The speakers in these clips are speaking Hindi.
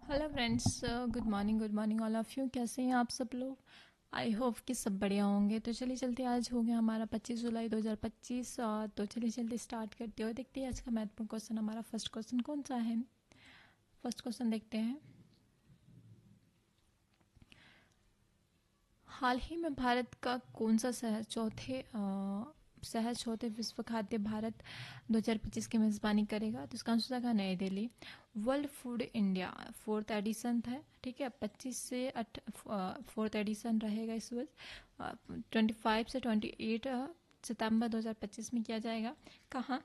Hello friends, good morning all of you. कैसे हैं आप सब लोग? आई होप कि सब बढ़िया होंगे। तो चलिए चलते, आज हो गया हमारा 25 जुलाई 2025। तो चलिए जल्दी स्टार्ट करते हो। देखते हैं आज का महत्वपूर्ण क्वेश्चन। हमारा फर्स्ट क्वेश्चन कौन सा है? फर्स्ट क्वेश्चन देखते हैं। हाल ही में भारत का कौन सा शहर चौथे विश्व खाद्य भारत 2025 की मेज़बानी करेगा? तो इसका आंसर था नई Delhi. World food India fourth edition था, ठीक है। 25 से फोर्थ एडिशन रहेगा इस वर्ष। 25 से 28 सितंबर 2025 में किया जाएगा। कहाँ?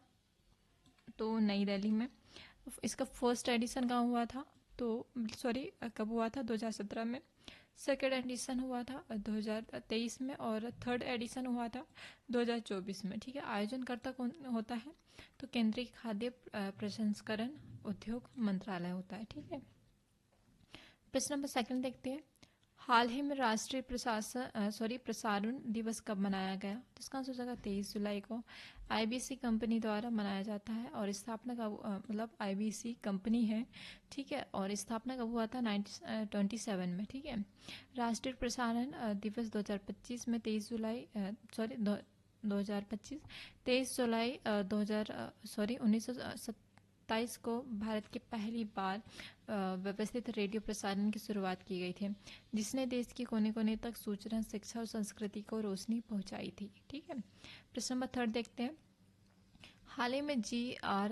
तो नई दिल्ली में। इसका फर्स्ट एडिशन कहाँ हुआ था? तो सॉरी, कब हुआ था? 2017 में। सेकेंड एडिशन हुआ था 2023 में, और थर्ड एडिशन हुआ था 2024 में, ठीक है। आयोजनकर्ता कौन होता है? तो केंद्रीय खाद्य प्रसंस्करण उद्योग मंत्रालय होता है, ठीक है। प्रश्न नंबर सेकंड देखते हैं। हाल ही में राष्ट्रीय प्रसारण दिवस कब मनाया गया? तो इसका आंसर होगा 23 जुलाई को। आईबीसी कंपनी द्वारा मनाया जाता है, और स्थापना का मतलब आईबीसी कंपनी है, ठीक है। और स्थापना कब हुआ था? 1927 में, ठीक है। राष्ट्रीय प्रसारण दिवस 2025 में 23 जुलाई 2025 23 जुलाई 1927 को भारत की पहली बार व्यवस्थित रेडियो प्रसारण की शुरुआत की गई थी, जिसने देश के कोने कोने तक सूचना, शिक्षा और संस्कृति को रोशनी पहुंचाई थी, ठीक है। प्रश्न नंबर थर्ड देखते हैं। हाल ही में GR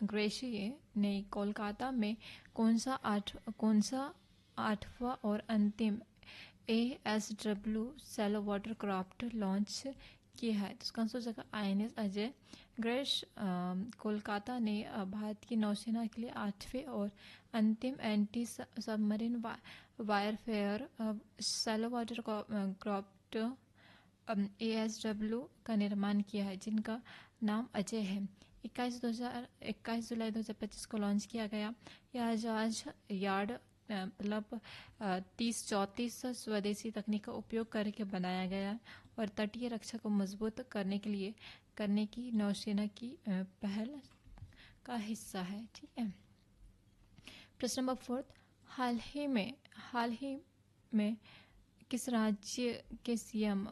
ग्रेशिये ने कोलकाता में कौन सा आठवां और अंतिम ASW सेलो वाटर क्राफ्ट लॉन्च किया है? तो इसका आंसर हो जाएगा INS अजय। ग्रेश कोलकाता ने भारत की नौसेना के लिए आठवें और अंतिम anti submarine warfare shallow water craft ASW का निर्माण किया है, जिनका नाम अजय है। 21 जुलाई 2025 को लॉन्च किया गया। यह जहाज यार्ड मतलब 30-34 स्वदेशी तकनीक का उपयोग करके बनाया गया है, और तटीय रक्षा को मजबूत करने की नौसेना की पहल का हिस्सा है, ठीक है। प्रश्न नंबर फोर्थ। हाल ही में किस राज्य के CM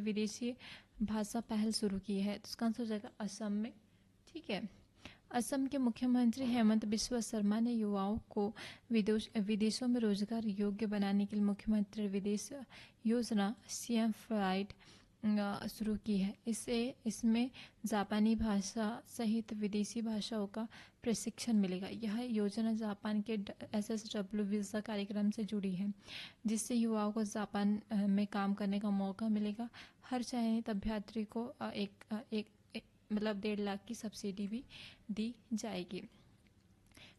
विदेशी भाषा पहल शुरू की है? तो इसका आंसर हो जाएगा असम में, ठीक है। असम के मुख्यमंत्री हेमंत बिस्वा शर्मा ने युवाओं को विदेशों में रोजगार योग्य बनाने के लिए मुख्यमंत्री विदेश योजना CM फ्लाइट शुरू की है। इसमें जापानी भाषा सहित विदेशी भाषाओं का प्रशिक्षण मिलेगा। यह योजना जापान के SSW वीज़ा कार्यक्रम से जुड़ी है, जिससे युवाओं को जापान में काम करने का मौका मिलेगा। हर चयनित अभ्यर्थी को मतलब 1.5 लाख की सब्सिडी भी दी जाएगी।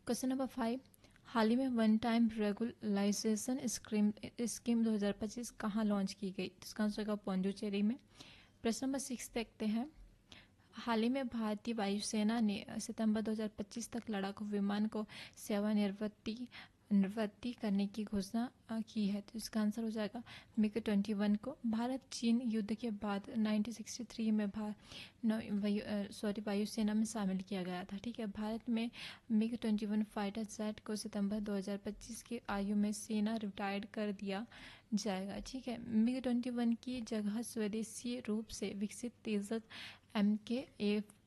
Question number 5। हाल ही में वन टाइम रेगुलाइजेशन स्कीम 2025 कहाँ लॉन्च की गई? इसका आंसर होगा पौंडीचेरी में। प्रश्न नंबर 6 देखते हैं। हाल ही में भारतीय वायुसेना ने सितंबर 2025 तक लड़ाकू विमान को सेवानिवृत्ति करने की घोषणा की है। तो इसका आंसर हो जाएगा MiG-21 को। भारत चीन युद्ध के बाद 1963 में वायुसेना में शामिल किया गया था, ठीक है। भारत में MiG-21 फाइटर जेट को सितंबर 2025 की आयु में सेना रिटायर्ड कर दिया जाएगा, ठीक है। MiG-21 की जगह स्वदेशी रूप से विकसित तेजस MK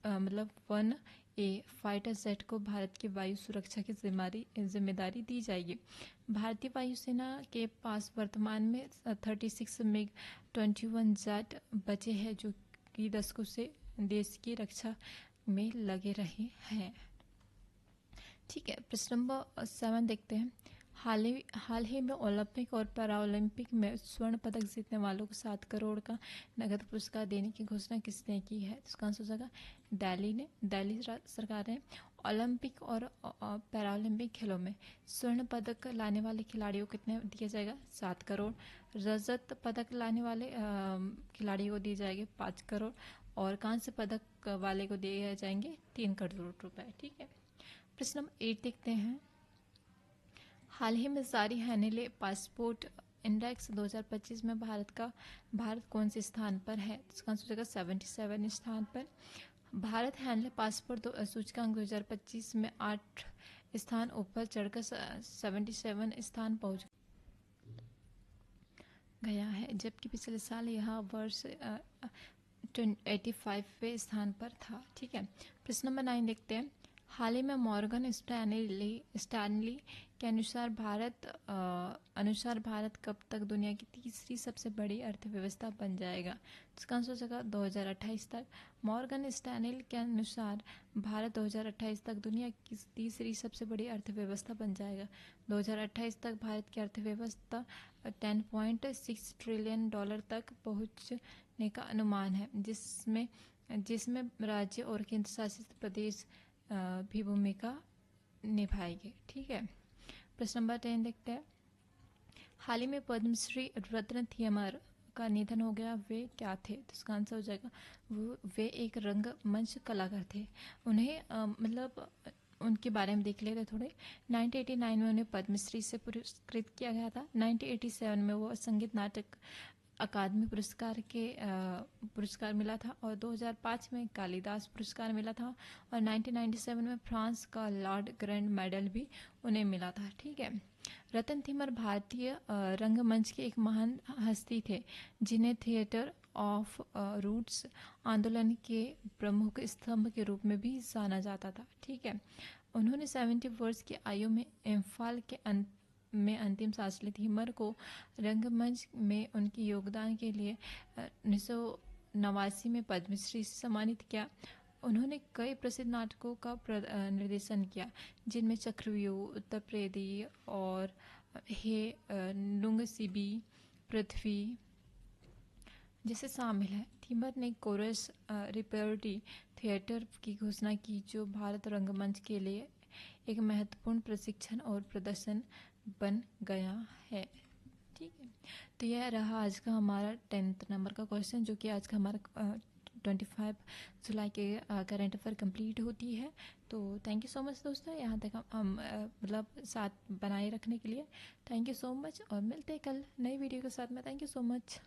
मतलब 1A फाइटर जेट को भारत की वायु सुरक्षा की जिम्मेदारी दी जाएगी। भारतीय वायुसेना के पास वर्तमान में 36 MiG-21 जेट बचे हैं, जो कि दशकों से देश की रक्षा में लगे रहे हैं, ठीक है। प्रश्न नंबर 7 देखते हैं। हाल ही में ओलंपिक और पैरा ओलंपिक में स्वर्ण पदक जीतने वालों को 7 करोड़ का नगद पुरस्कार देने की घोषणा किसने की है? इसका आंसर हो जाएगा दिल्ली सरकार ने। ओलंपिक और पैरा ओलंपिक खेलों में स्वर्ण पदक लाने वाले खिलाड़ियों को कितने दिया जाएगा? 7 करोड़। रजत पदक लाने वाले खिलाड़ियों को दिए जाएंगे 5 करोड़, और कांस्य पदक वाले को दिए जाएंगे 3 करोड़ रुपए, ठीक है। प्रश्न नंबर 8 देखते हैं। हाल ही में जारी हैनेले पासपोर्ट इंडेक्स 2025 में भारत कौन से स्थान पर है? इसका आंसर हो जाएगा 77 स्थान पर। भारत हैंडले पासपोर्ट सूचकांक 2025 में 8 स्थान ऊपर चढ़कर 77 स्थान पहुंच गया है, जबकि पिछले साल यह वर्ष 85वें स्थान पर था। ठीक है, प्रश्न नंबर 9 देखते हैं। हाल ही में मॉर्गन स्टैनली के अनुसार भारत कब तक दुनिया की तीसरी सबसे बड़ी अर्थव्यवस्था बन जाएगा? इसका आंसर हो जाएगा 2028 तक। मॉर्गन स्टैनली के अनुसार भारत 2028 तक दुनिया की तीसरी सबसे बड़ी अर्थव्यवस्था बन जाएगा। 2028 तक भारत की अर्थव्यवस्था 10.6 ट्रिलियन डॉलर तक पहुंचने का अनुमान है, जिसमें राज्य और केंद्र शासित प्रदेश भी भूमिका निभाएंगे। ठीक है, प्रश्न नंबर 10 देखते हैं। हाल ही में पद्मश्री रत्न थियमर का निधन हो गया, वे क्या थे? तो इसका आंसर हो जाएगा वे एक रंगमंच कलाकार थे। उन्हें उनके बारे में देख लेते थोड़े। 1989 में उन्हें पद्मश्री से पुरस्कृत किया गया था। 1987 में वो संगीत नाटक अकादमी पुरस्कार मिला था और 2005 में कालिदास पुरस्कार मिला था और 1997 में फ्रांस का लॉर्ड ग्रैंड मेडल भी उन्हें मिला था। ठीक है, रतन थिमर भारतीय रंगमंच के एक महान हस्ती थे, जिन्हें थिएटर ऑफ रूट्स आंदोलन के प्रमुख स्तंभ के रूप में भी जाना जाता था। ठीक है, उन्होंने 70 वर्ष की आयु में इम्फाल के अंतिम सांस ली। थिमर को रंगमंच में उनके योगदान के लिए 1989 में पद्मश्री से सम्मानित किया। उन्होंने कई प्रसिद्ध नाटकों का निर्देशन किया, जिनमें चक्रव्यूह, उत्तरप्रेदी और हे नुंगसिबी पृथ्वी जैसे शामिल है। थिमर ने कोरस रिपर्टी थिएटर की घोषणा की, जो भारत रंगमंच के लिए एक महत्वपूर्ण प्रशिक्षण और प्रदर्शन बन गया है। ठीक है, तो यह रहा आज का हमारा 10th नंबर का क्वेश्चन, जो कि आज का हमारा 25 जुलाई के करंट अफेयर कंप्लीट होती है। तो थैंक यू सो मच दोस्तों, यहाँ तक हम साथ बनाए रखने के लिए थैंक यू सो मच, और मिलते हैं कल नई वीडियो के साथ में। Thank you so much.